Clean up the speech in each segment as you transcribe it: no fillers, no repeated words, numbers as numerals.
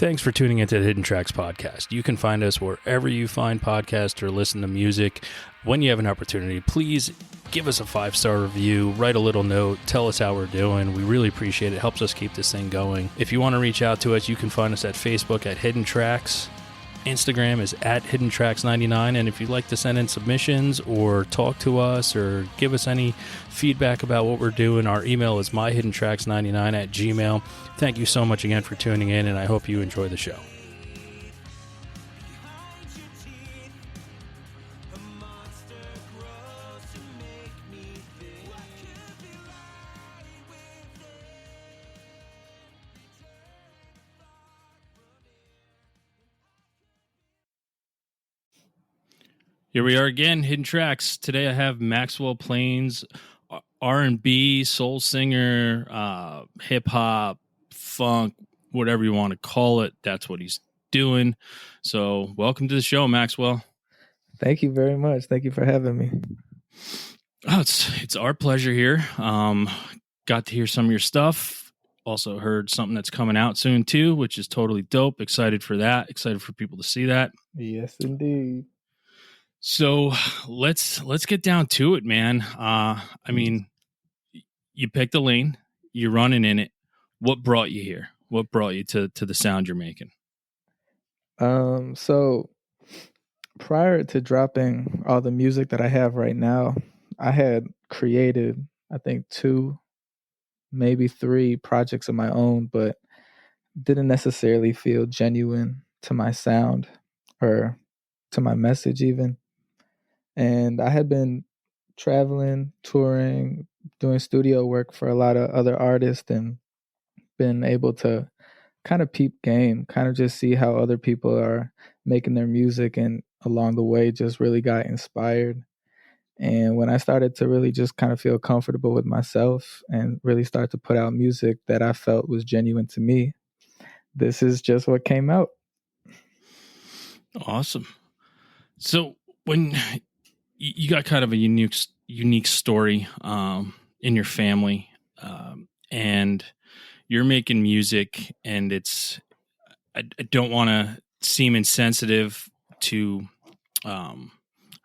Thanks for tuning into the Hidden Tracks podcast. You can find us wherever you find podcasts or listen to music. When you have an opportunity, please give us a 5-star review, write a little note, tell us how we're doing. We really appreciate it. It helps us keep this thing going. If you want to reach out to us, you can find us at Facebook at Hidden Tracks. Instagram is at HiddenTracks99, and if you'd like to send in submissions or talk to us or give us any feedback about what we're doing, our email is myhiddentracks99@gmail. Thank you so much again for tuning in, and I hope you enjoy the show. Here we are again, Hidden Tracks. Today I have Maxwell Planes, R&B, soul singer, hip-hop, funk, whatever you want to call it. That's what he's doing. So welcome to the show, Maxwell. Thank you very much. Thank you for having me. Oh, it's our pleasure here. Got to hear some of your stuff. Also heard something that's coming out soon too, which is totally dope. Excited for that. Excited for people to see that. Yes, indeed. So let's get down to it, man. I mean, you picked a lane, you're running in it. What brought you here? What brought you to the sound you're making? So prior to dropping all the music that I have right now, I had created, I think 2, maybe 3 projects of my own, but didn't necessarily feel genuine to my sound or to my message even. And I had been traveling, touring, doing studio work for a lot of other artists and been able to kind of peep game, kind of just see how other people are making their music, and along the way just really got inspired. And when I started to really just kind of feel comfortable with myself and really start to put out music that I felt was genuine to me, this is just what came out. Awesome. So when you got kind of a unique story in your family, and you're making music, and I don't want to seem insensitive to how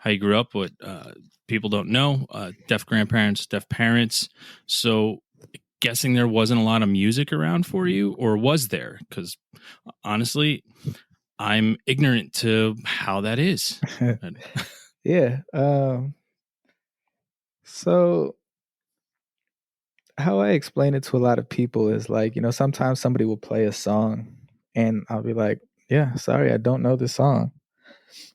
you grew up, but people don't know, deaf grandparents, deaf parents. So guessing there wasn't a lot of music around for you, or was there? Because honestly, I'm ignorant to how that is. Yeah. So how I explain it to a lot of people is like, sometimes somebody will play a song and I'll be like, yeah, sorry, I don't know this song.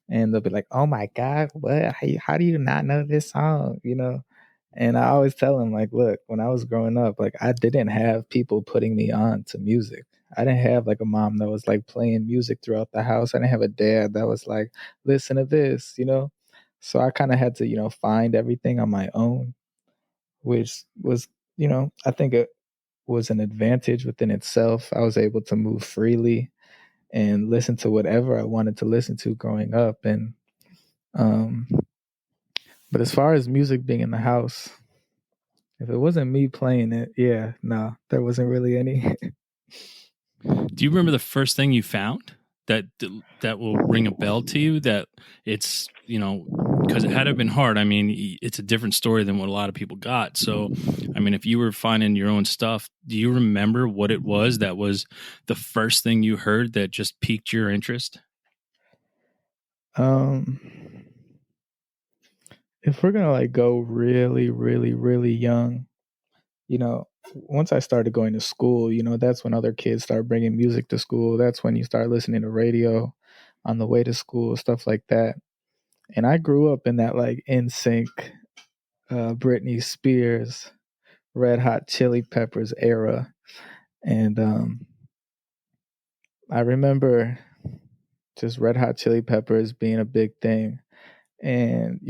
And they'll be like, oh my God, what? How do you not know this song? And I always tell them, like, look, when I was growing up, like, I didn't have people putting me on to music. I didn't have like a mom that was like playing music throughout the house. I didn't have a dad that was like, listen to this, So I kind of had to, find everything on my own, which was, I think it was an advantage within itself. I was able to move freely and listen to whatever I wanted to listen to growing up. And, but as far as music being in the house, if it wasn't me playing it, there wasn't really any. Do you remember the first thing you found that will ring a bell to you? That it's, because it had to have been hard. I mean, it's a different story than what a lot of people got. So, I mean, if you were finding your own stuff, do you remember what it was that was the first thing you heard that just piqued your interest? If we're gonna like go really, really, really young, once I started going to school, that's when other kids start bringing music to school. That's when you start listening to radio on the way to school, stuff like that. And I grew up in that like NSYNC, Britney Spears, Red Hot Chili Peppers era. And I remember just Red Hot Chili Peppers being a big thing. And,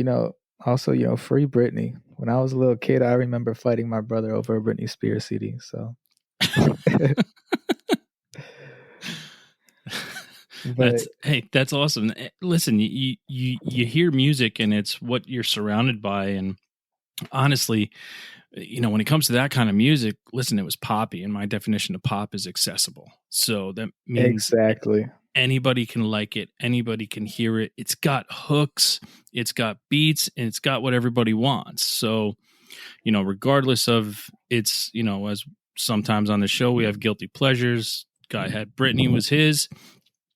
also, free Britney. When I was a little kid, I remember fighting my brother over a Britney Spears CD. So, That's awesome. Listen, you hear music and it's what you're surrounded by, and honestly, when it comes to that kind of music, listen, it was poppy, and my definition of pop is accessible. So that means Exactly. anybody can like it, anybody can hear it. It's got hooks, it's got beats, and it's got what everybody wants. So, regardless of it's, as sometimes on the show we have guilty pleasures. Guy had Britney was his,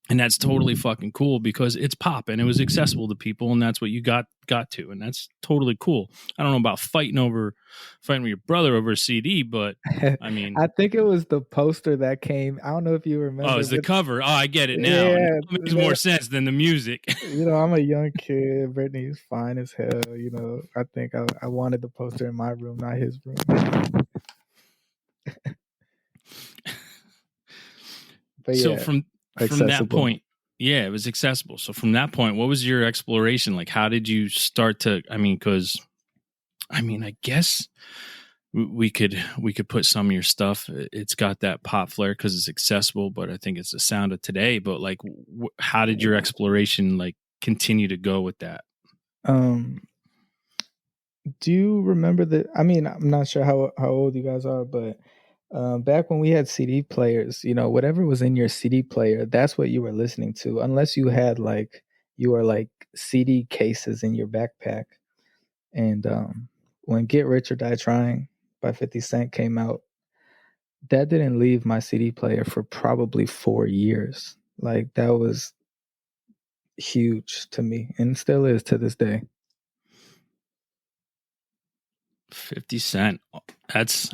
and that's totally fucking cool because it's pop and it was accessible to people, and that's what you got to, and that's totally cool. I don't know about fighting with your brother over a CD, but I mean, I think it was the poster that came. I don't know if you remember. it's the cover. Oh, I get it now. Yeah, It makes more sense than the music. I'm a young kid. Brittany's fine as hell. I think I wanted the poster in my room, not his room. But So yeah, from that point, yeah, it was accessible. So from that point, what was your exploration? Like, how did you start to? Because I guess we could put some of your stuff. It's got that pop flair because it's accessible, but I think it's the sound of today. But like, how did your exploration like continue to go with that? Do you remember I'm not sure how old you guys are, but back when we had CD players, whatever was in your CD player, that's what you were listening to, unless you had like CD cases in your backpack. And when Get Rich or Die Trying by 50 Cent came out, that didn't leave my CD player for probably 4 years. Like, that was huge to me and still is to this day. 50 Cent. That's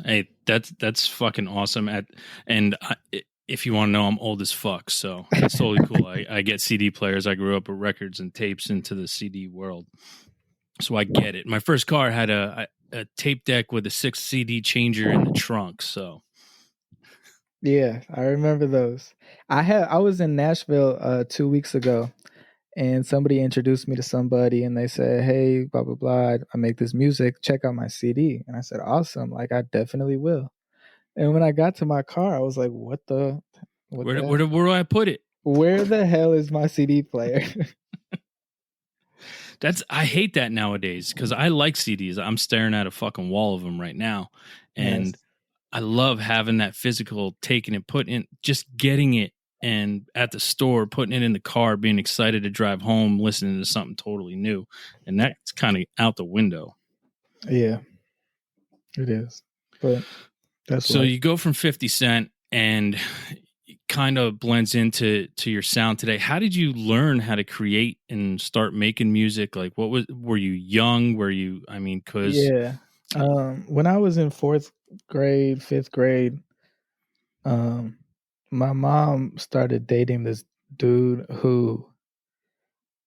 fucking awesome. If you want to know, I'm old as fuck, so it's totally cool. I get CD players. I grew up with records and tapes into the CD world, so I get it. My first car had a tape deck with a 6 CD changer in the trunk. So Yeah, I remember those. I was in Nashville 2 weeks ago, and somebody introduced me to somebody, and they said, "Hey, blah blah blah, I make this music. Check out my CD." And I said, "Awesome! Like, I definitely will." And when I got to my car, I was like, where do I put it? Where the hell is my CD player?" I hate that nowadays because I like CDs. I'm staring at a fucking wall of them right now, and Nice. I love having that physical, taking it, putting it, just getting it, and at the store, putting it in the car, being excited to drive home, listening to something totally new, and that's kind of out the window. Yeah, it is. But that's So like, you go from 50 Cent, and it kind of blends into your sound today. How did you learn how to create and start making music? Like, were you young? Were you? Because yeah. When I was in fourth grade, fifth grade, um, my mom started dating this dude who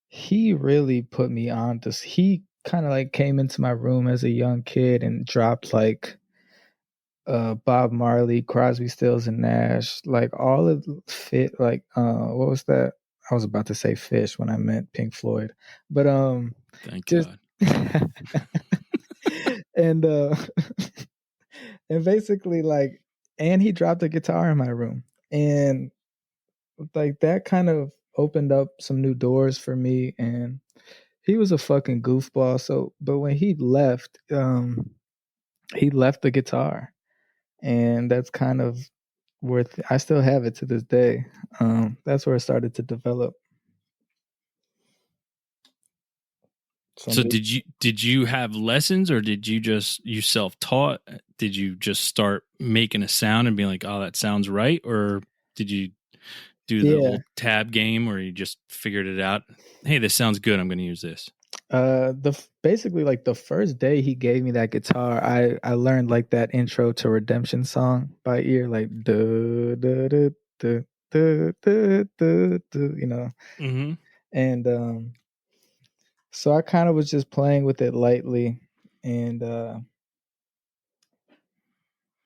he really put me on this. He kind of like came into my room as a young kid and dropped like Bob Marley, Crosby, Stills and Nash, like all of fit like what was that? I was about to say Fish when I meant Pink Floyd. But thank just God. and and basically like, and he dropped a guitar in my room, and like that kind of opened up some new doors for me. And he was a fucking goofball. So but when he left the guitar, and that's kind of worth. I still have it to this day. That's where it started to develop. So Somebody, did you have lessons, or did you self-taught? Did you just start making a sound and being like, "Oh, that sounds right," or did you do the yeah. old tab game where you just figured it out? Hey, this sounds good. I'm going to use this. Basically like the first day he gave me that guitar, I learned like that intro to Redemption song by ear, like duh, duh, duh, duh, duh, duh, duh, duh. Mm-hmm. And so I kind of was just playing with it lightly, and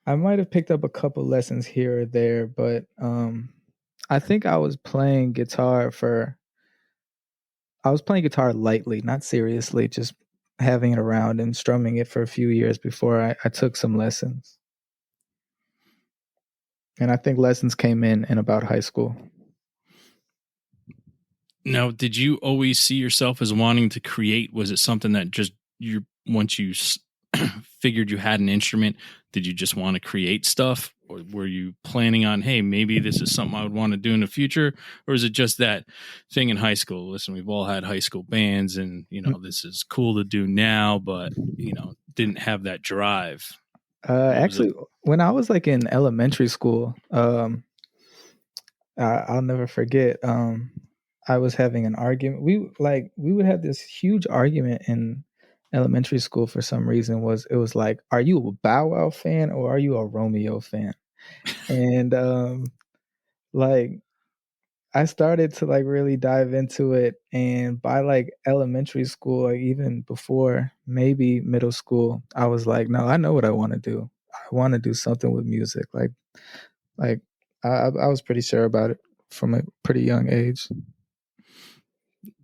I might have picked up a couple lessons here or there, but I think I was playing guitar lightly, not seriously, just having it around and strumming it for a few years before I took some lessons. And I think lessons came in about high school. Now, did you always see yourself as wanting to create? Was it something that just once you figured you had an instrument? Did you just want to create stuff? Or were you planning on, hey, maybe this is something I would want to do in the future? Or is it just that thing in high school? Listen, we've all had high school bands and, this is cool to do now, but, didn't have that drive. Actually, when I was like in elementary school, I'll never forget. I was having an argument. We would have this huge argument in elementary school for some reason. It was like, are you a Bow Wow fan or are you a Romeo fan? And like I started to like really dive into it, and by like elementary school, like even before maybe middle school, I was like, no, I know what I want to do. I want to do something with music. Like I was pretty sure about it from a pretty young age.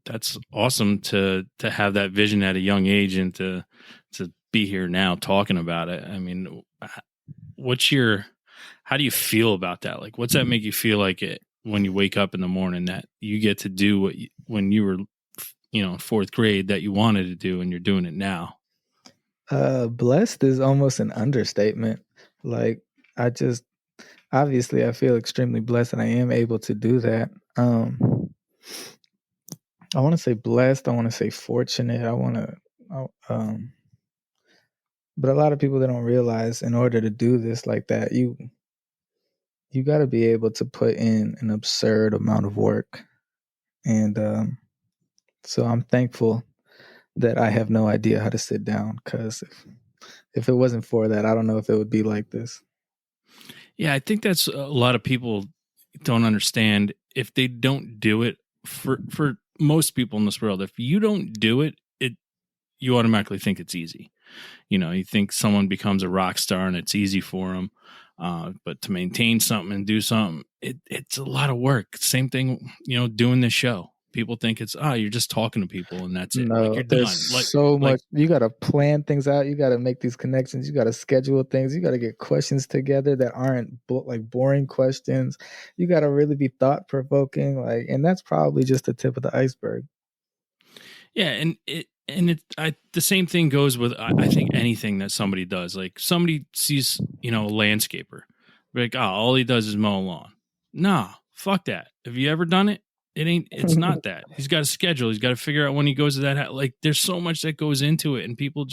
That's awesome to have that vision at a young age and to be here now talking about it. I mean, how do you feel about that? Like, what's that make you feel like it when you wake up in the morning that you get to do when you were, fourth grade that you wanted to do and you're doing it now? Blessed is almost an understatement. Like obviously I feel extremely blessed and I am able to do that. I want to say blessed. I want to say fortunate. But a lot of people, they don't realize in order to do this like that, you got to be able to put in an absurd amount of work. And so I'm thankful that I have no idea how to sit down, because if it wasn't for that, I don't know if it would be like this. Yeah, I think that's a lot of people don't understand. If they don't do it, for most people in this world, if you don't do it, you automatically think it's easy. You think someone becomes a rock star and it's easy for them. But to maintain something and do something, it's a lot of work. Same thing, doing this show. People think it's, you're just talking to people and that's it. No, like, you're there's done. so much. You got to plan things out. You got to make these connections. You got to schedule things. You got to get questions together that aren't like boring questions. You got to really be thought provoking. And that's probably just the tip of the iceberg. Yeah, and the same thing goes with I think anything that somebody does. Like somebody sees a landscaper, like, all he does is mow a lawn. Nah, fuck that. Have you ever done it? It's not that. He's got a schedule. He's got to figure out when he goes to that. Like there's so much that goes into it, and people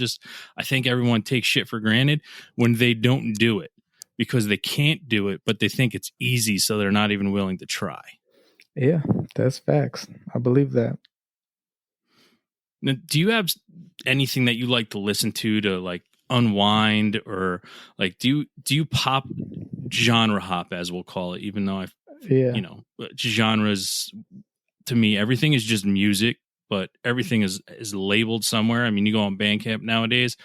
I think everyone takes shit for granted when they don't do it because they can't do it, but they think it's easy, so they're not even willing to try. Yeah, that's facts. I believe that. Now, do you have anything that you like to listen to like unwind, or like do you pop genre hop, as we'll call it, even though genres, to me everything is just music, but everything is labeled somewhere. I mean, you go on Bandcamp nowadays,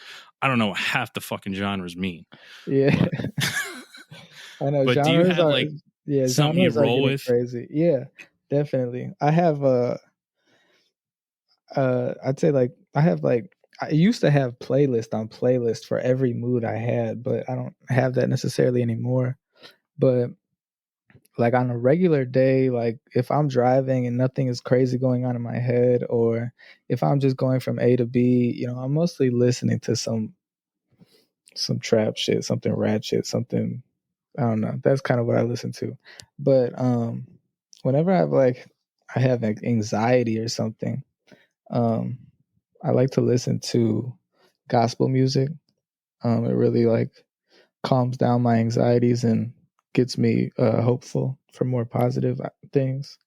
I don't know what half the fucking genres mean. Yeah. I know. But do you have something you roll with? Crazy. Yeah, definitely. I have I'd say I used to have playlist for every mood I had, but I don't have that necessarily anymore. But like on a regular day, like if I'm driving and nothing is crazy going on in my head, or if I'm just going from A to B, I'm mostly listening to some trap shit, something rad shit, something, I don't know. That's kind of what I listen to. But whenever I have anxiety or something, I like to listen to gospel music. It really calms down my anxieties and gets me hopeful for more positive things.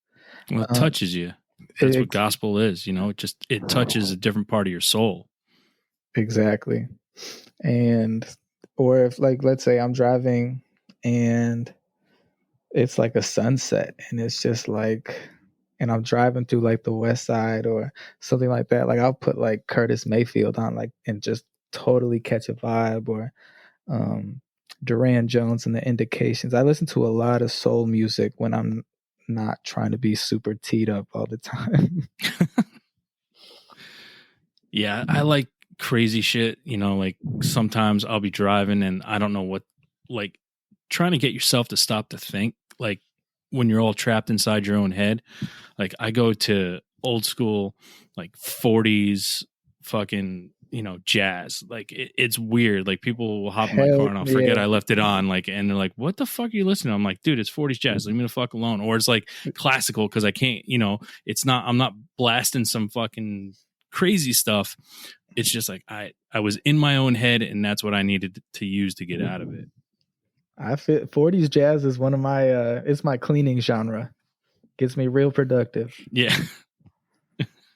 Well, it touches you. That's what gospel is. It touches a different part of your soul. Exactly. And or if let's say I'm driving and it's like a sunset and it's just and I'm driving through the west side or something like that, I'll put Curtis Mayfield on and just totally catch a vibe, or Duran Jones and the Indications. I listen to a lot of soul music when I'm not trying to be super teed up all the time. Yeah, I like crazy shit. Sometimes I'll be driving and I don't know what, trying to get yourself to stop to think, when you're all trapped inside your own head. I go to old school, 40s fucking jazz. Like it's weird. Like people will hop in my car Hell and I'll forget yeah. I left it on. Like, and they're like, "What the fuck are you listening to?" I'm like, "Dude, it's 40s jazz. Leave me the fuck alone." Or it's like classical because I can't. It's not. I'm not blasting some fucking crazy stuff. It's just like I was in my own head, and that's what I needed to use to get out of it. I fit 40s jazz is one of my it's my cleaning genre. Gets me real productive. Yeah.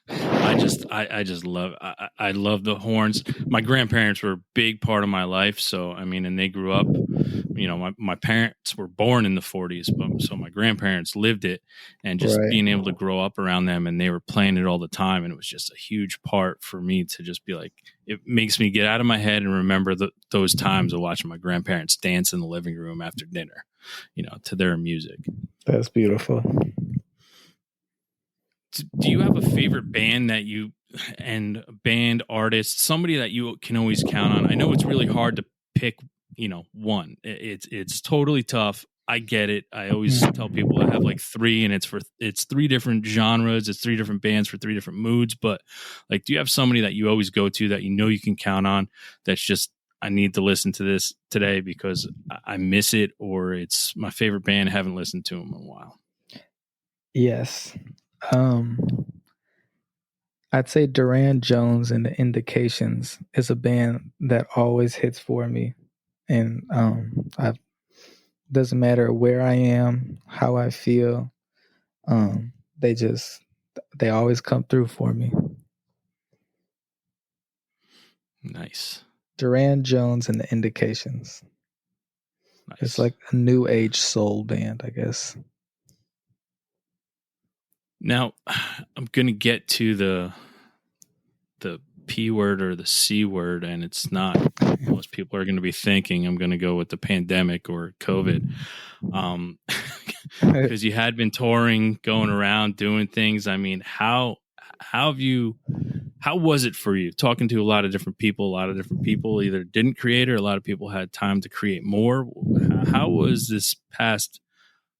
I just love I love the horns. My grandparents were a big part of my life, so I mean, and they grew up. My parents were born in the 40s, but so my grandparents lived it, and just Right. being able to grow up around them, and they were playing it all the time, and it was just a huge part for me to just be like, it makes me get out of my head and remember those times of watching my grandparents dance in the living room after dinner, to their music. That's beautiful. Do you have a favorite band and band artist, somebody that you can always count on? I know it's really hard to pick, one. It's totally tough. I get it. I always tell people I have like three, and it's three different genres. It's three different bands for three different moods. But like, do you have somebody that you always go to that you can count on? That's just, I need to listen to this today because I miss it, or it's my favorite band. I haven't listened to them in a while. Yes. I'd say Duran Jones and the Indications is a band that always hits for me. And doesn't matter where I am, how I feel, they always come through for me. Nice. Duran Jones and the Indications. Nice. It's like a new age soul band, I guess. Now, I'm going to get to the P word or the C word, and it's not most people are going to be thinking. I'm going to go with the pandemic or COVID, because you had been touring, going around, doing things. I mean, how was it for you talking to a lot of different people? A lot of different people either didn't create, or a lot of people had time to create more. How was this past,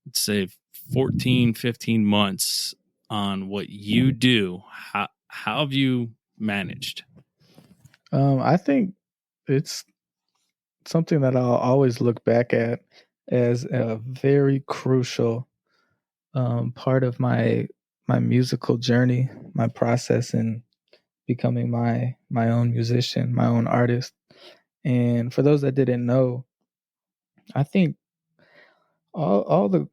let's say, 14, 15 months on what you do? How have you managed? I think it's something that I'll always look back at as a very crucial part of my musical journey, my process in becoming my own musician, my own artist. And for those that didn't know, I think all the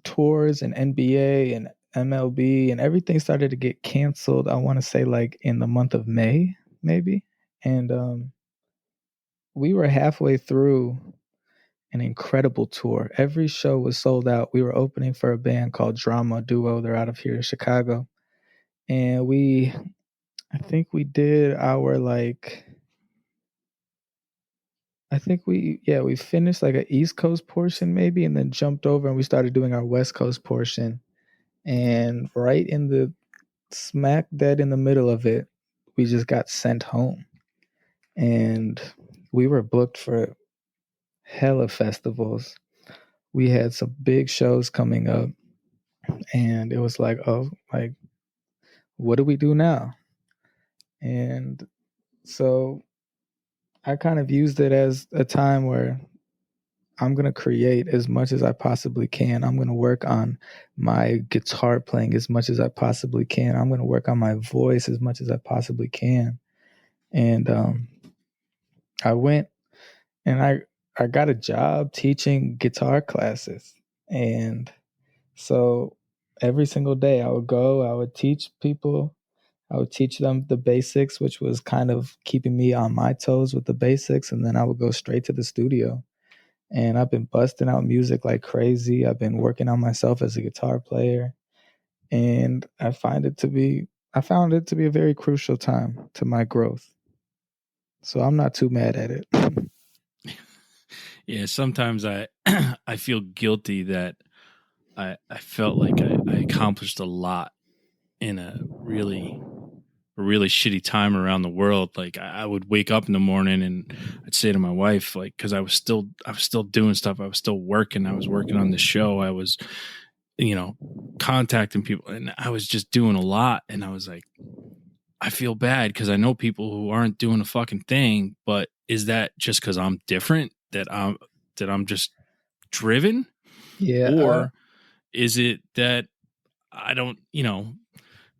tours and NBA and MLB and everything started to get canceled. I want to say like in the month of May, maybe. And we were halfway through an incredible tour. Every show was sold out. We were opening for a band called Drama Duo. They're out of here in Chicago. And I think we did our we finished like an East Coast portion maybe, and then jumped over and we started doing our West Coast portion. And right in the smack dead in the middle of it, we just got sent home. And we were booked for hella festivals. We had some big shows coming up, and it was like, oh, like, what do we do now? And so I kind of used it as a time where I'm going to create as much as I possibly can. I'm going to work on my guitar playing as much as I possibly can. I'm going to work on my voice as much as I possibly can. And I went and I got a job teaching guitar classes. And so every single day I would go, I would teach people, I would teach them the basics, which was kind of keeping me on my toes with the basics. And then I would go straight to the studio. And I've been busting out music like crazy. I've been working on myself as a guitar player. And I found it to be a very crucial time to my growth. So I'm not too mad at it. Yeah, sometimes I I feel guilty that I felt like I accomplished a lot in a really shitty time around the world. Like I would wake up in the morning and I'd say to my wife, like, because I was still doing stuff. I was still working. I was working on the show. I was, contacting people, and I was just doing a lot. And I was like, I feel bad because I know people who aren't doing a fucking thing, but is that just because I'm different that I'm just driven? Yeah, Or is it that I don't,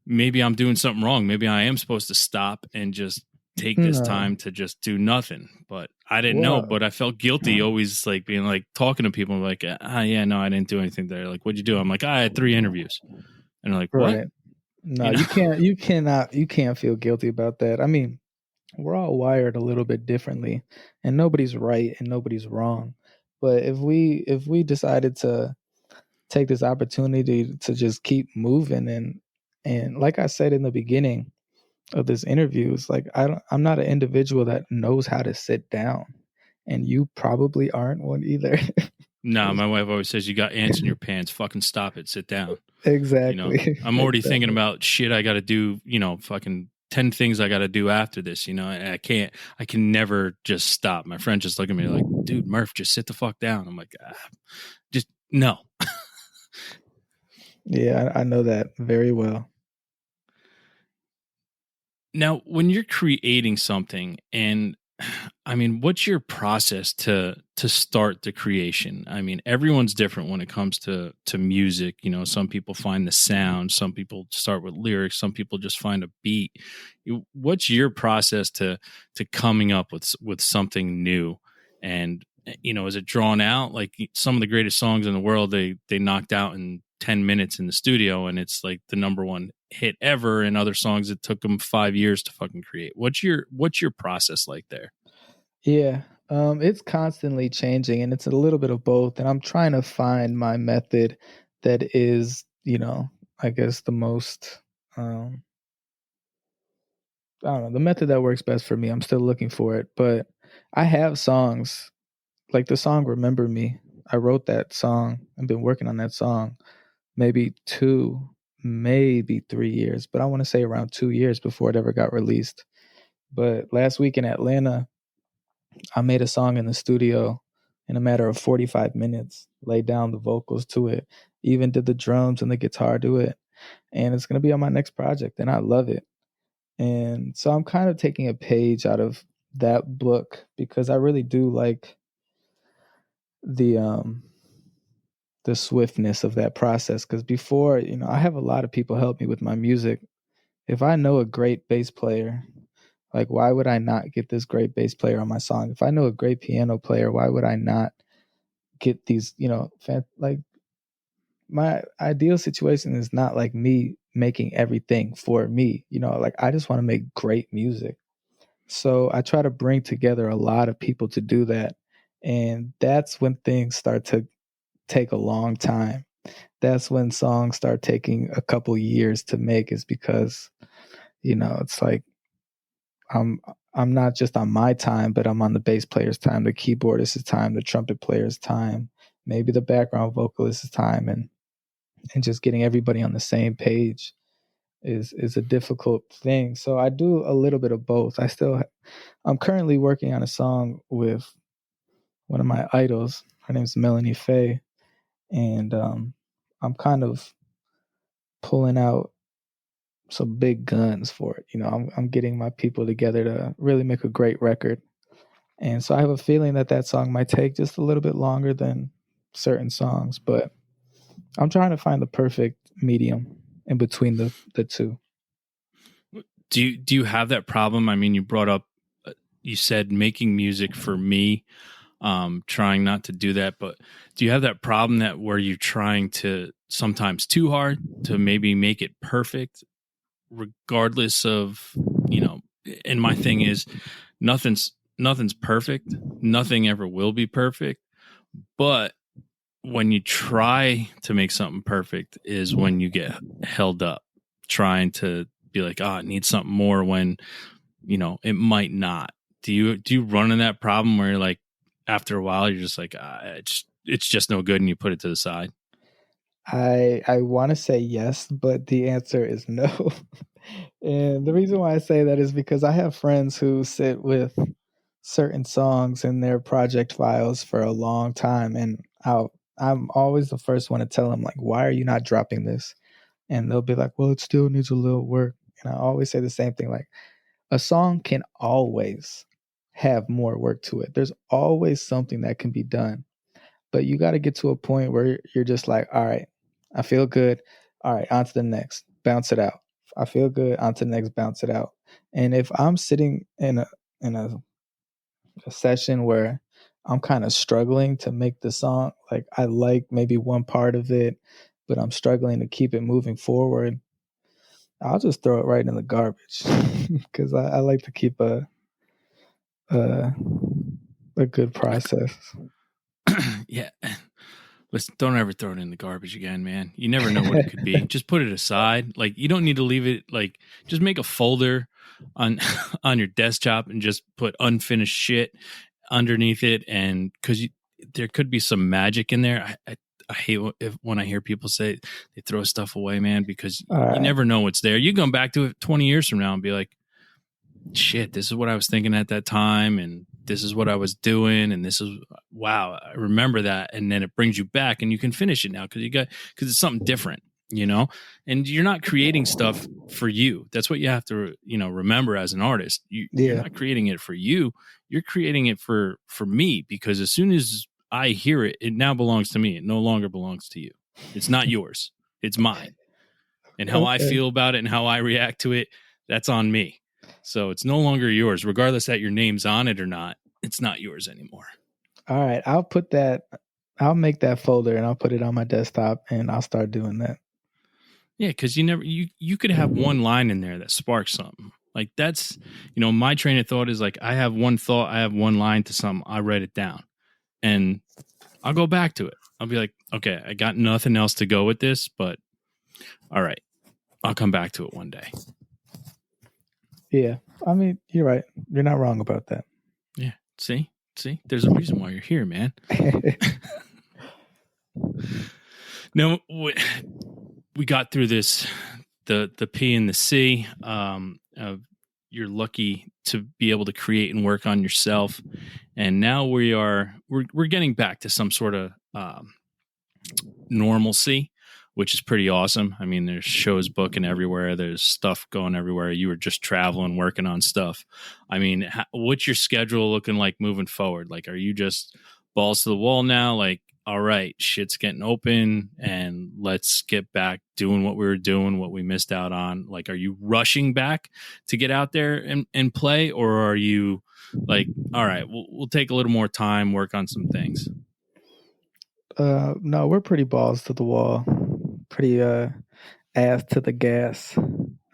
maybe I'm doing something wrong. Maybe I am supposed to stop and just take this no. time to just do nothing. But I didn't know. Well, But I felt guilty always like being like talking to people like, yeah, no, I didn't do anything there. Like, what'd you do? I'm like, I had 3 interviews. And they're like, what? right. No, You know? you can't feel guilty about that. I mean, we're all wired a little bit differently, and nobody's right and nobody's wrong. But if we decided to take this opportunity to just keep moving, and like I said in the beginning of this interview, it's like I'm not an individual that knows how to sit down, and you probably aren't one either. No, my wife always says you got ants in your pants. Fucking stop it. Sit down. Exactly. I'm already thinking Exactly. about shit I got to do, fucking 10 things I got to do after this, and I can never just stop. My friend just look at me like, dude, Murph, just sit the fuck down. I'm like, just no. Yeah, I know that very well. Now, when you're creating something, and I mean, what's your process to start the creation? I mean, everyone's different when it comes to music. Some people find the sound, some people start with lyrics, some people just find a beat. What's your process to coming up with something new? And is it drawn out like some of the greatest songs in the world? They knocked out in 10 minutes in the studio, and it's like the number one hit ever. And other songs it took them 5 years to fucking create. What's your process like there? Yeah, it's constantly changing, and it's a little bit of both. And I'm trying to find my method that is, I guess the most, um, I don't know, the method that works best for me. I'm still looking for it, but I have songs like the song "Remember Me." I wrote that song. I've been working on that song maybe 2, maybe 3 years, but I want to say around 2 years before it ever got released. But last week in Atlanta, I made a song in the studio in a matter of 45 minutes, laid down the vocals to it, even did the drums and the guitar to it. And it's going to be on my next project, and I love it. And so I'm kind of taking a page out of that book because I really do like the um the swiftness of that process, because before, I have a lot of people help me with my music. If I know a great bass player, like, why would I not get this great bass player on my song? If I know a great piano player, why would I not get these, like, my ideal situation is not like me making everything for me, like, I just want to make great music. So I try to bring together a lot of people to do that. And that's when things start to take a long time. That's when songs start taking a couple years to make, is because, it's like I'm I'm not just on my time, but I'm on the bass player's time, the keyboardist's time, the trumpet player's time, maybe the background vocalist's time, and just getting everybody on the same page is a difficult thing. So I do a little bit of both. I'm currently working on a song with one of my idols. Her name's Melanie Faye, and I'm kind of pulling out some big guns for it. I'm getting my people together to really make a great record. And so I have a feeling that that song might take just a little bit longer than certain songs, but I'm trying to find the perfect medium in between the two. Do you have that problem? I mean, you brought up, you said making music for me, trying not to do that, but do you have that problem that where you're trying to sometimes too hard to maybe make it perfect, regardless of, and my thing is nothing's perfect. Nothing ever will be perfect. But when you try to make something perfect is when you get held up trying to be like, oh, it needs something more when, it might not. Do you run in that problem where you're like, after a while, you're just like, it's just no good, and you put it to the side? I want to say yes, but the answer is no. And the reason why I say that is because I have friends who sit with certain songs in their project files for a long time, and I'm always the first one to tell them, like, why are you not dropping this? And they'll be like, well, it still needs a little work. and I always say the same thing, like a song can always have more work to it. There's always something that can be done. But you got to get to a point where you're just like, all right, I feel good. All right, on to the next. Bounce it out. I feel good. On to the next. Bounce it out. And if I'm sitting in a session where I'm kind of struggling to make the song, like I like maybe one part of it, but I'm struggling to keep it moving forward, I'll just throw it right in the garbage because I like to keep a a good process. Yeah. Listen, don't ever throw it in the garbage again, man. You never know what it could be. Just put it aside. Like you don't need to leave it. Like just make a folder on on your desktop and just put unfinished shit underneath it. And because there could be some magic in there. I hate when I hear people say they throw stuff away, man, because you never know what's there. You come back to it 20 years from now and be like, shit, this is what I was thinking at that time, and this is what I was doing, and this is wow, I remember that, and then it brings you back, and you can finish it now because it's something different, and you're not creating stuff for you. That's what you have to remember as an artist. You're not creating it for you. You're creating it for me, because as soon as I hear it, it now belongs to me. It no longer belongs to you. It's not yours. It's mine. And how I feel about it and how I react to it, that's on me. So it's no longer yours, regardless that your name's on it or not. It's not yours anymore. All right. I'll make that folder and I'll put it on my desktop and I'll start doing that. Yeah, because you could have one line in there that sparks something. Like that's, my train of thought is like, I have one thought, I have one line to something, I write it down. And I'll go back to it. I'll be like, okay, I got nothing else to go with this, but all right, I'll come back to it one day. Yeah. I mean, you're right. You're not wrong about that. Yeah. See, there's a reason why you're here, man. No, we got through this, the P and the C. You're lucky to be able to create and work on yourself. And now we're getting back to some sort of normalcy, which is pretty awesome. I mean, there's shows booking everywhere. There's stuff going everywhere. You were just traveling, working on stuff. I mean, what's your schedule looking like moving forward? Like, are you just balls to the wall now? Like, all right, shit's getting open and let's get back doing what we were doing, what we missed out on. Like, are you rushing back to get out there and play? Or are you like, all right, we'll take a little more time, work on some things? No, we're pretty balls to the wall, pretty ass to the gas.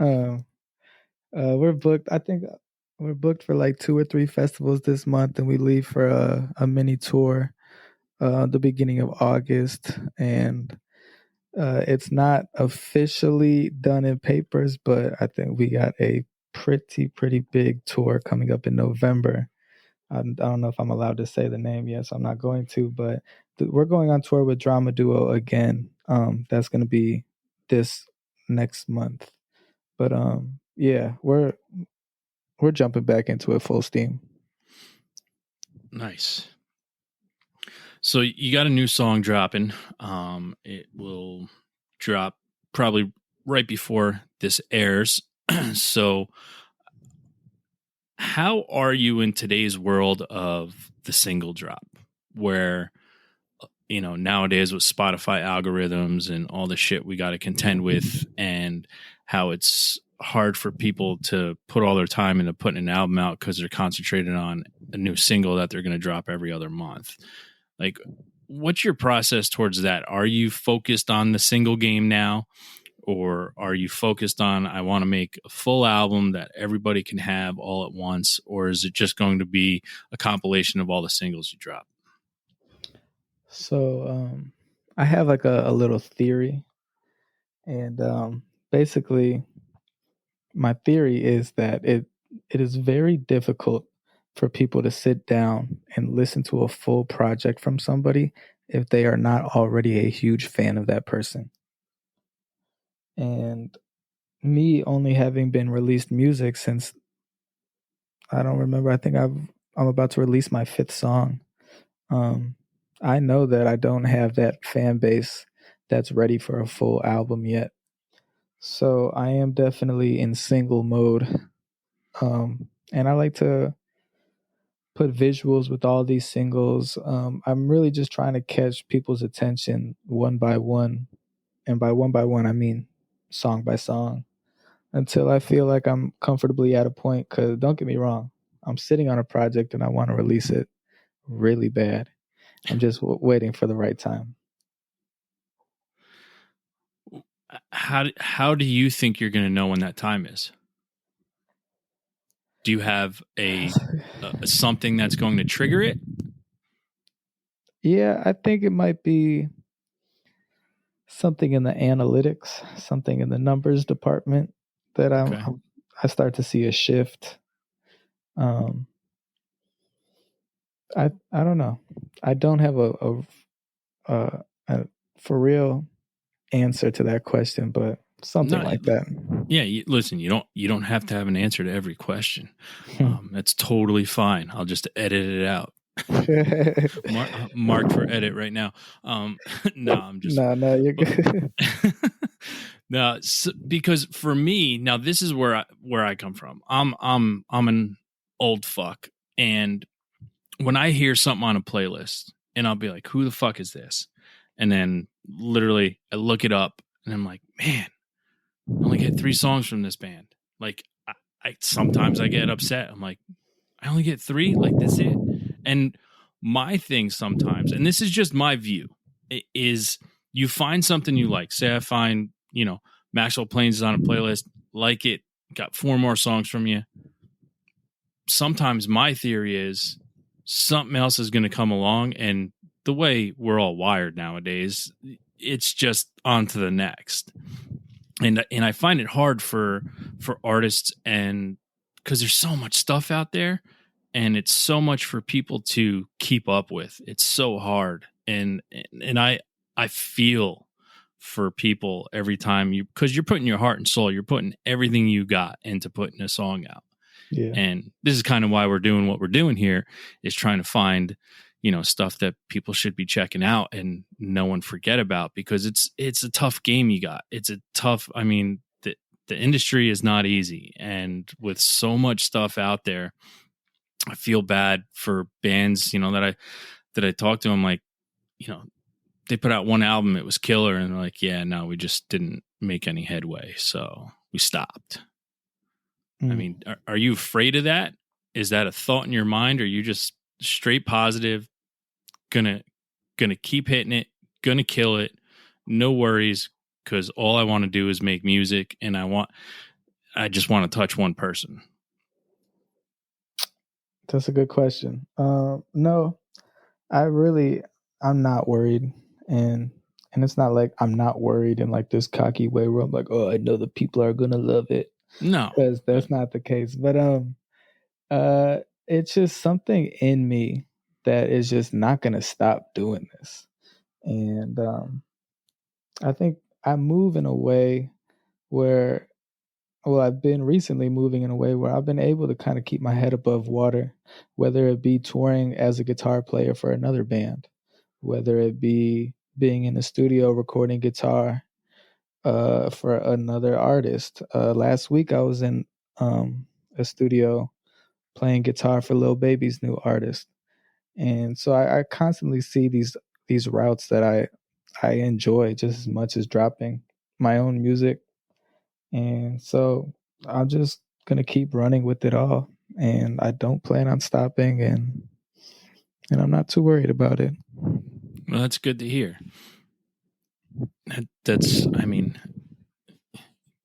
We're booked. I think we're booked for like 2 or 3 festivals this month, and we leave for a mini tour the beginning of August. And it's not officially done in papers, but I think we got a pretty big tour coming up in November. I don't know if I'm allowed to say the name yet, so I'm not going to. But we're going on tour with Drama Duo again. That's going to be this next month. But yeah, we're jumping back into it full steam. Nice. So you got a new song dropping. It will drop probably right before this airs. So how are you in today's world of the single drop, where nowadays with Spotify algorithms and all the shit we got to contend with, and how it's hard for people to put all their time into putting an album out because they're concentrated on a new single that they're going to drop every other month? Like, what's your process towards that? Are you focused on the single game now? Or are you focused on, I want to make a full album that everybody can have all at once? Or is it just going to be a compilation of all the singles you drop? So I have like a little theory. And basically, my theory is that it is very difficult for people to sit down and listen to a full project from somebody if they are not already a huge fan of that person. And me only having been released music since, I don't remember, I think I'm about to release my 5th song. I know that I don't have that fan base that's ready for a full album yet. So I am definitely in single mode. And I like to put visuals with all these singles. I'm really just trying to catch people's attention one by one. And by one, I mean song by song until I feel like I'm comfortably at a point. Because don't get me wrong, I'm sitting on a project and I want to release it really bad. I'm just waiting for the right time. How do you think you're going to know when that time is? Do you have a something that's going to trigger it? Yeah, I think it might be something in the analytics, something in the numbers department that Okay. I start to see a shift. Um, I don't know. I don't have a for real answer to that question, but something No, like that. yeah. Listen, you don't have to have an answer to every question. That's totally fine. I'll just edit it out. Marked for edit right now. No, I'm just no, you're good. no, because for me now, this is where I come from. I'm an old fuck, and when I hear something on a playlist, and I'll be like, "Who the fuck is this?" And then literally, I look it up, and I'm like, "Man, I only get 3 songs from this band." Like, I sometimes I get upset. I'm like, I only get 3. Like, that's it. And my thing sometimes, and this is just my view, is you find something you like. Say I find, Maxwell Planes is on a playlist, like it, got 4 more songs from you. Sometimes my theory is something else is going to come along, and the way we're all wired nowadays, it's just on to the next. And I find it hard for artists, and because there's so much stuff out there, and it's so much for people to keep up with. It's so hard, and I feel for people every time because you're putting your heart and soul, you're putting everything you got into putting a song out. Yeah. And this is kind of why we're doing what we're doing here, is trying to find, stuff that people should be checking out and no one forget about, because it's a tough game you got. It's a tough, the industry is not easy. And with so much stuff out there, I feel bad for bands, that I talk to. I'm like, they put out one album, it was killer. And they're like, yeah, no, we just didn't make any headway. So we stopped. I mean, are you afraid of that? Is that a thought in your mind? Or are you just straight positive, gonna keep hitting it, gonna kill it, no worries, because all I want to do is make music, and I just want to touch one person? That's a good question. No, I'm not worried, and it's not like I'm not worried in like this cocky way where I'm like, oh, I know the people are gonna love it, No, because that's not the case. But it's just something in me that is just not gonna stop doing this, and I think I move in a way where, well, I've been recently moving in a way where I've been able to kind of keep my head above water, whether it be touring as a guitar player for another band, whether it be being in the studio recording guitar for another artist. Last week I was in a studio playing guitar for Lil Baby's new artist, and so I constantly see these routes that I enjoy just as much as dropping my own music, and so I'm just gonna keep running with it all, and I don't plan on stopping, and I'm not too worried about it. well, that's good to hear. That's,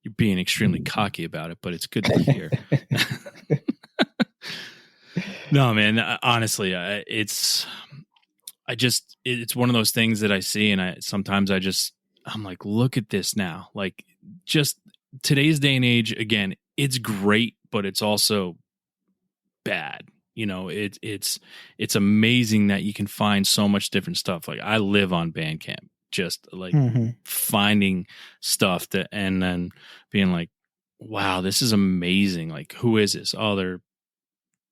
you're being extremely cocky about it, but it's good to hear. No, man, honestly, it's one of those things that I see, and sometimes I'm like, look at this now. Like, just today's day and age, again, it's great, but it's also bad. It's amazing that you can find so much different stuff. Like, I live on Bandcamp, just like finding stuff and then being like, wow, this is amazing. Like, who is this? Oh, they're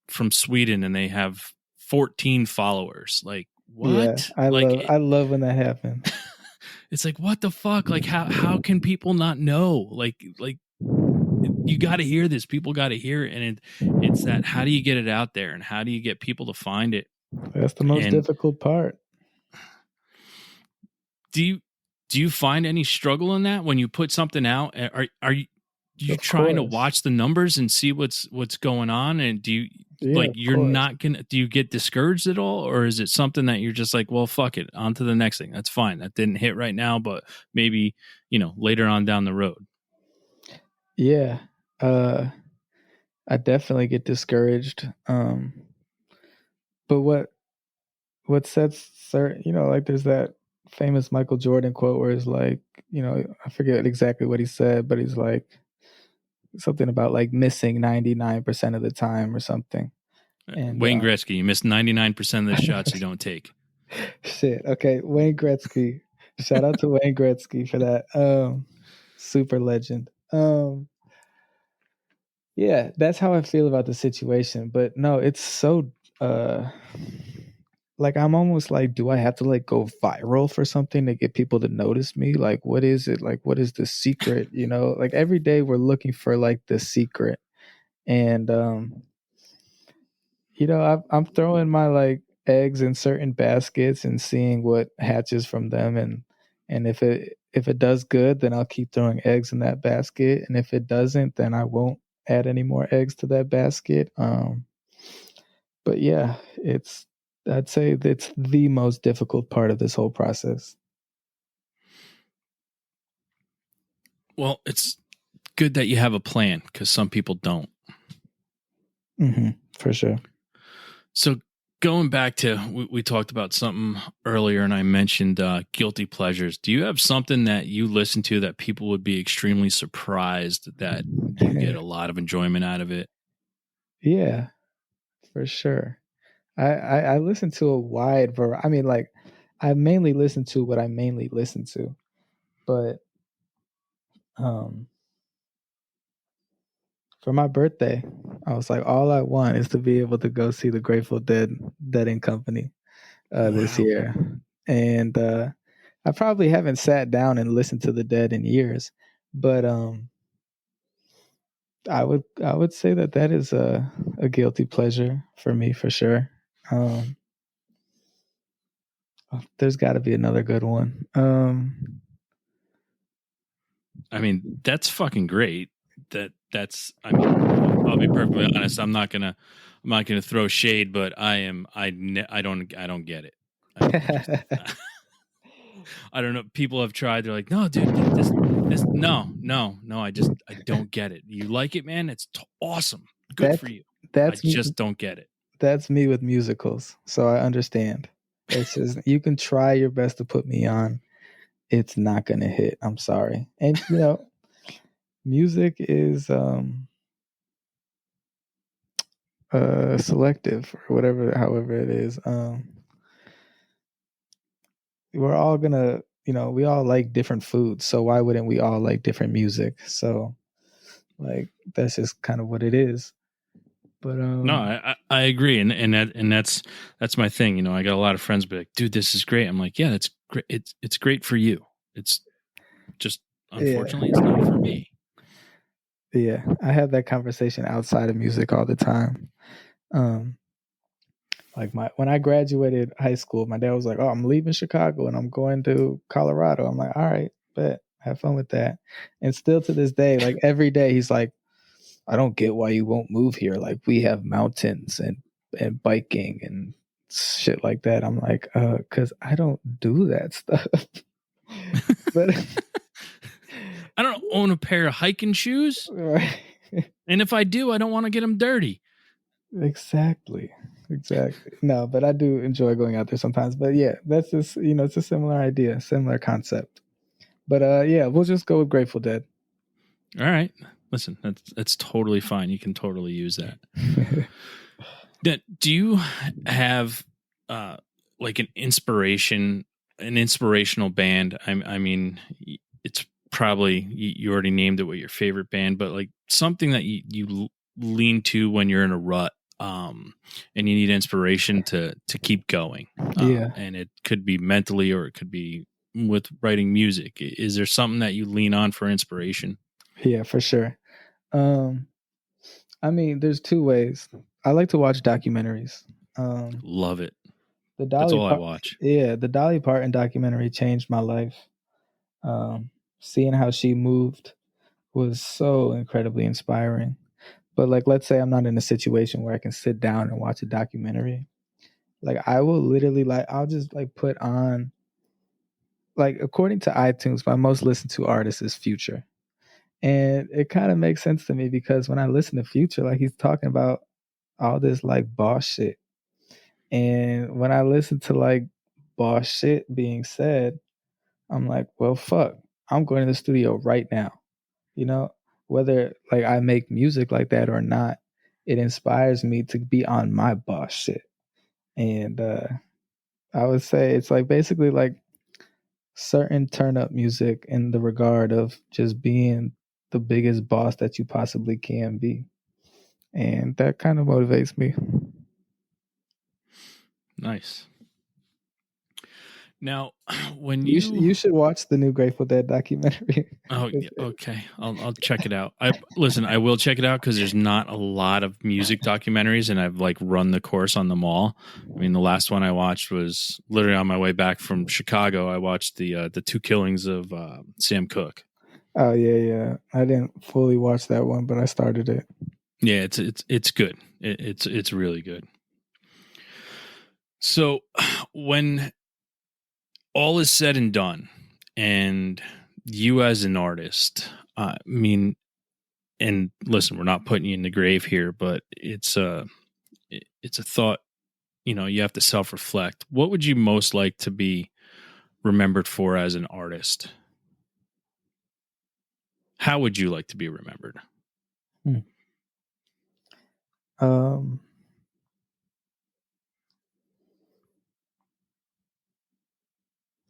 from Sweden and they have 14 followers. Like, Yeah, what? Like, I love when that happens. it's like, what the fuck? Like, how can people not know? Like you got to hear this. People got to hear it. And it's that, how do you get it out there, and how do you get people to find it? That's the most And difficult part. do you find any struggle in that when you put something out? Are you Of trying to course. watch the numbers and see what's going on? And do you, Yeah, like, of you're course. not gonna, do you get discouraged at all, or is it something that you're just like, well, fuck it, on to the next thing? That's fine. That didn't hit right now, but maybe, later on down the road. Yeah. I definitely get discouraged. But what sets certain, like there's that famous Michael Jordan quote where it's like, I forget exactly what he said, but he's like something about like missing 99% of the time or something. And Wayne Gretzky, you miss 99% of the shots you don't take. shit. Okay, Wayne Gretzky. Shout out to Wayne Gretzky for that. Super legend. Yeah, that's how I feel about the situation. But no, it's so uh like I'm almost like, do I have to like go viral for something to get people to notice me? Like what is it? Like what is the secret? Like every day we're looking for like the secret. And I'm throwing my like eggs in certain baskets and seeing what hatches from them, and if it does good, then I'll keep throwing eggs in that basket, and if it doesn't, then I won't add any more eggs to that basket. But yeah, I'd say that's the most difficult part of this whole process. Well, it's good that you have a plan, because some people don't. For sure. So going back to, we talked about something earlier, and I mentioned guilty pleasures. Do you have something that you listen to that people would be extremely surprised that you get a lot of enjoyment out of it? Yeah, for sure. I listen to a wide variety. I mean, like, I mainly listen to what I mainly listen to, but um, for my birthday, I was like, all I want is to be able to go see the Grateful Dead in Company this Wow. year, and I probably haven't sat down and listened to the Dead in years, but I would say that is a guilty pleasure for me for sure. Um, there's got to be another good one. I mean, that's fucking great. I mean, I'll be perfectly honest. I'm not gonna throw shade, but I don't get it. I don't know. People have tried. They're like, no, dude, no. I don't get it. You like it, man? It's awesome. Good for that's you. I that's just don't get it. that's me with musicals, so I understand. It's just you can try your best to put me on. It's not gonna hit. I'm sorry. And music is selective or whatever, however it is. We're all gonna, we all like different foods, so why wouldn't we all like different music? So like that's just kind of what it is. But No, I agree, and that's my thing. I got a lot of friends be like, dude, this is great. I'm like, yeah, that's great. It's great for you. It's just, yeah, unfortunately, it's not for me. yeah, I have that conversation outside of music all the time. Um, like when I graduated high school, my dad was like, "Oh, I'm leaving Chicago and I'm going to Colorado." I'm like, "All right, bet, have fun with that." And still to this day, like every day, he's like, "I don't get why you won't move here. Like we have mountains and biking and shit like that." I'm like, "Cause I don't do that stuff." But I don't own a pair of hiking shoes, right. and if I do, I don't want to get them dirty. Exactly. Exactly. No, but I do enjoy going out there sometimes. But yeah, that's just, it's a similar idea, similar concept. But yeah, we'll just go with Grateful Dead. All right, listen, that's totally fine. You can totally use that. Do you have uh like an inspirational band? I mean, it's probably, you already named it, what your favorite band, but like something that you lean to when you're in a rut, and you need inspiration to keep going. Yeah. And it could be mentally, or it could be with writing music? Is there something that you lean on for inspiration? Yeah, for sure. Um, I mean, there's two ways. I like to watch documentaries. Um, Love it. the That's Dolly all I part, watch. yeah, the Dolly Parton documentary changed my life. Um, Seeing how she moved was so incredibly inspiring. But like, let's say I'm not in a situation where I can sit down and watch a documentary. Like, I will literally I'll just like put on, like, according to iTunes, my most listened to artist is Future. And it kind of makes sense to me because when I listen to Future, like, he's talking about all this like boss shit. And when I listen to like boss shit being said, I'm like, well, fuck, I'm going to the studio right now. You know, whether like I make music like that or not, it inspires me to be on my boss shit. And I would say it's like basically like certain turn up music in the regard of just being the biggest boss that you possibly can be. And that kind of motivates me. Nice. Now, when You should watch the new Grateful Dead documentary. oh yeah, okay, I'll check it out. I will check it out because there's not a lot of music documentaries, and I've like run the course on them all. I mean, the last one I watched was literally on my way back from Chicago. I watched the two killings of Sam Cooke. Oh yeah. I didn't fully watch that one, but I started it. Yeah, it's good. It's really good. So when all is said and done, and you as an artist, I mean, and listen, we're not putting you in the grave here, but it's a thought. You know, you have to self reflect. What would you most like to be remembered for as an artist? How would you like to be remembered? Hmm. Um,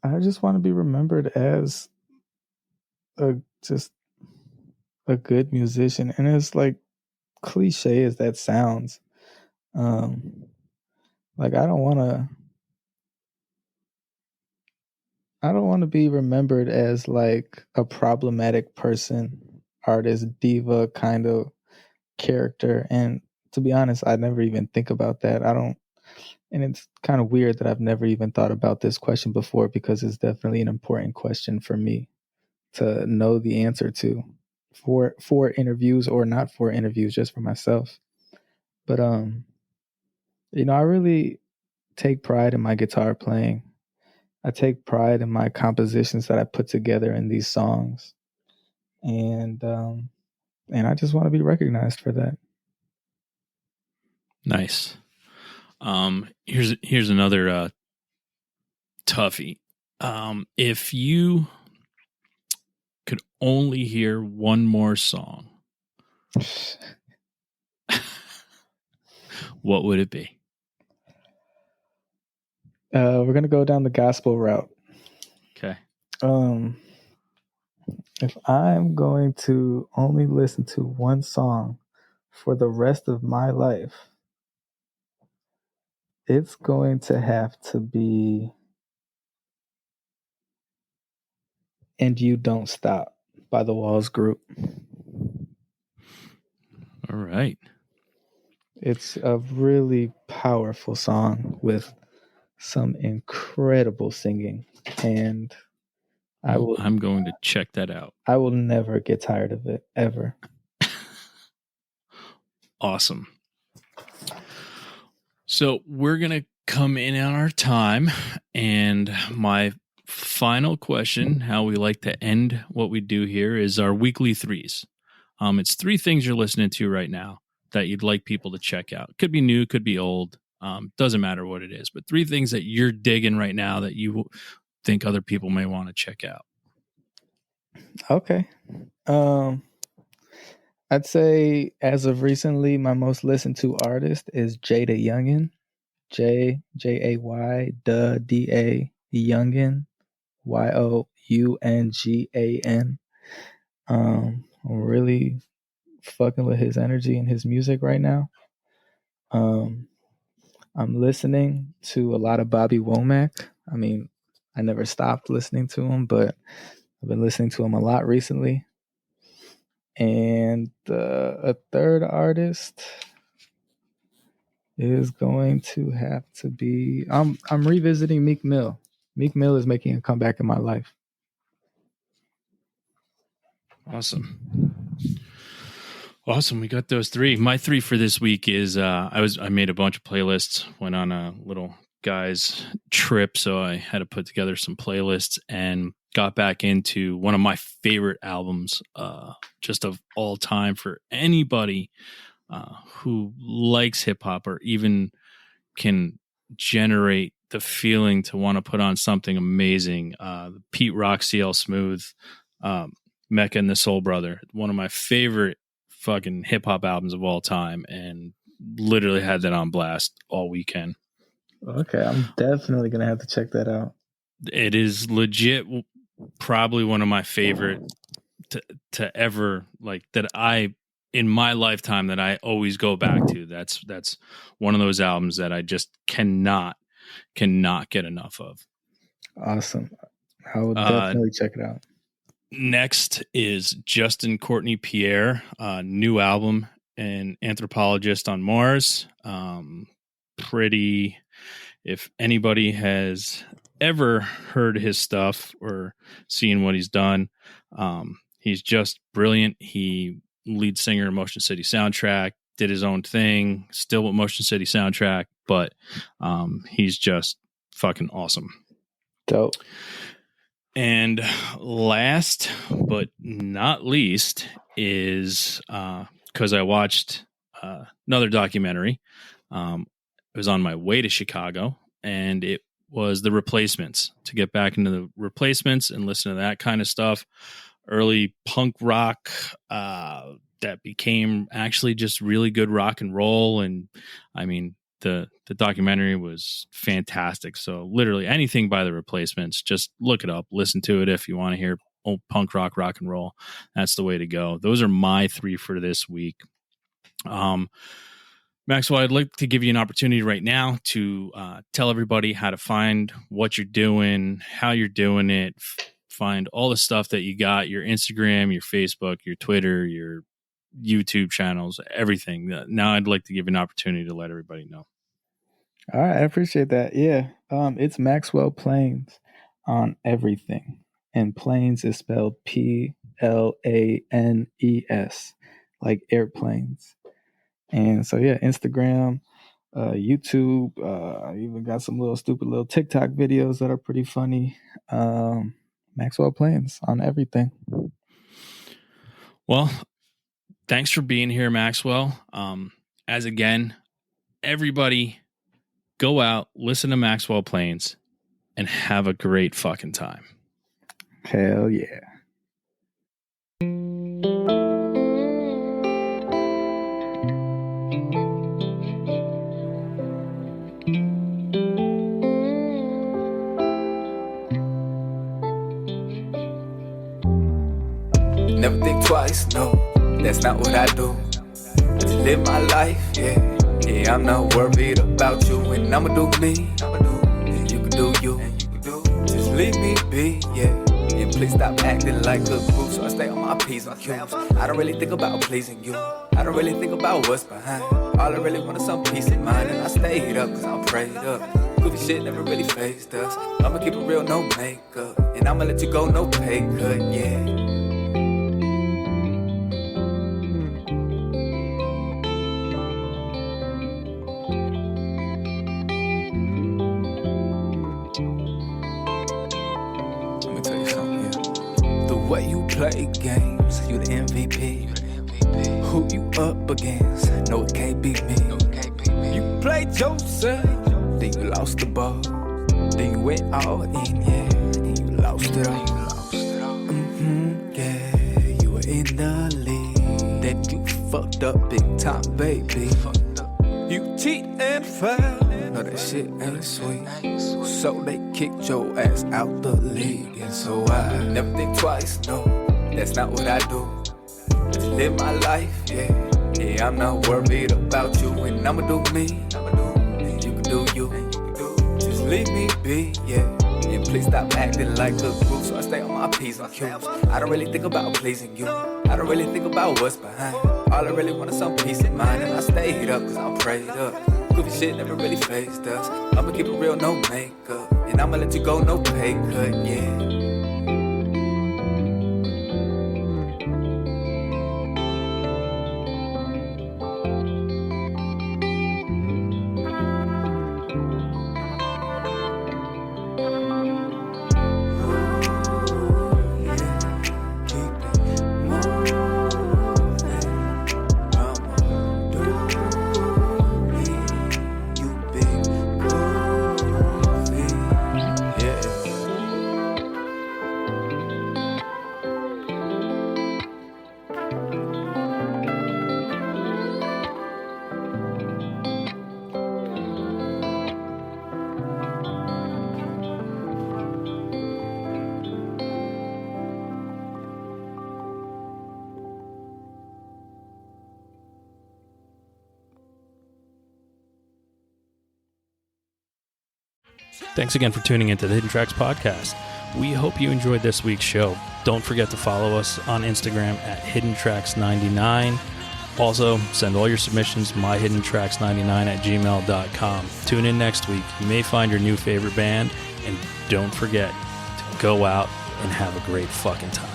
I just want to be remembered as a just a good musician, and it's like cliche as that sounds. Um, like I don't want to be remembered as like a problematic person, artist, diva kind of character. And to be honest, I never even think about that. I don't, and it's kind of weird that I've never even thought about this question before because it's definitely an important question for me to know the answer to for interviews or not for interviews, just for myself. But I really take pride in my guitar playing. I take pride in my compositions that I put together in these songs, and I just want to be recognized for that. Nice. Here's another toughie. If you could only hear one more song, what would it be? We're gonna go down the gospel route. Okay. If I'm going to only listen to one song for the rest of my life, it's going to have to be "And You Don't Stop" by the Walls Group. All right. It's a really powerful song with some incredible singing, and Well, I'm going to check that out. I will never get tired of it ever. Awesome. So we're going to come in on our time, and my final question, how we like to end what we do here, is our weekly threes. It's three things you're listening to right now that you'd like people to check out. Could be new, could be old. Doesn't matter what it is, but three things that you're digging right now that you think other people may want to check out. Okay. I'd say as of recently, my most listened to artist is Jada Youngin. Jay Da Youngin, Youngan. I'm really fucking with his energy and his music right now. I'm listening to a lot of Bobby Womack. I mean, I never stopped listening to him, but I've been listening to him a lot recently. And a third artist is going to have to be I'm revisiting Meek Mill. Meek Mill is making a comeback in my life. Awesome. We got those three. My three for this week is I made a bunch of playlists, went on a little guys trip, so I had to put together some playlists and got back into one of my favorite albums just of all time for anybody who likes hip hop or even can generate the feeling to want to put on something amazing. Pete Rock, CL Smooth, Mecca and the Soul Brother, one of my favorite fucking hip hop albums of all time, and literally had that on blast all weekend. Okay, I'm definitely gonna have to check that out. It is legit, probably one of my favorite to ever, like, that I in my lifetime that I always go back to. That's one of those albums that I just cannot get enough of. Awesome. I will definitely check it out. Next is Justin Courtney Pierre, new album, An Anthropologist on Mars. Pretty, if anybody has ever heard his stuff or seen what he's done, he's just brilliant. He lead singer of Motion City Soundtrack, did his own thing, still with Motion City Soundtrack, but he's just fucking awesome. Dope. And last but not least is because I watched another documentary. It was on my way to Chicago, and it was The Replacements, to get back into The Replacements and listen to that kind of stuff. Early punk rock that became actually just really good rock and roll. And I mean, the documentary was fantastic. So literally anything by The Replacements, just look it up, listen to it if you want to hear old punk rock and roll. That's the way to go. Those are my three for this week. Maxwell, I'd like to give you an opportunity right now to tell everybody how to find what you're doing, how you're doing it, find all the stuff that you got, your Instagram, your Facebook, your Twitter, your YouTube channels, everything. Now I'd like to give you an opportunity to let everybody know. All right, I appreciate that. Yeah, it's Maxwell Planes on everything, and Planes is spelled Planes, like airplanes. And so yeah, Instagram, YouTube. I even got some stupid little TikTok videos that are pretty funny. Maxwell Planes on everything. Well, thanks for being here, Maxwell. As again, everybody, go out, listen to Maxwell Planes, and have a great fucking time. Hell yeah. Never think twice, no, that's not what I do. I just live my life, yeah. Yeah, I'm not worried about you, and I'ma do me. You can do you, just leave me be, yeah. And please stop acting like a group, so I stay on my P's and Q's. I don't really think about pleasing you, I don't really think about what's behind. All I really want is some peace of mind, and I stayed up cause I'm prayed up. Goofy shit never really fazed us. I'ma keep it real, no makeup, and I'ma let you go, no pay cut, yeah. Way you play games, you the MVP. Who you up against? No, it can't be me. You played yourself, then you lost the ball. Then you went all in, yeah, then you lost it all. Yeah, you were in the lead, then you fucked up big time, baby. You cheat and fell, no, that shit ain't sweet. So they kicked your ass out the league. And so I never think twice, no, that's not what I do. Just live my life, yeah. Yeah, I'm not worried about you, and I'ma do me. You can do you, just leave me be, yeah. And please stop acting like a group, so I stay on my P's and Q's. I don't really think about pleasing you, I don't really think about what's behind. All I really want is some peace of mind, and I stayed up cause I'm prayed up. Goofy shit never really phased us. I'ma keep it real, no makeup, and I'ma let you go, no pay cut, yeah. Thanks again for tuning into the Hidden Tracks podcast. We hope you enjoyed this week's show. Don't forget to follow us on Instagram at HiddenTracks99. Also, send all your submissions to myhiddentracks99@gmail.com. Tune in next week. You may find your new favorite band, and don't forget to go out and have a great fucking time.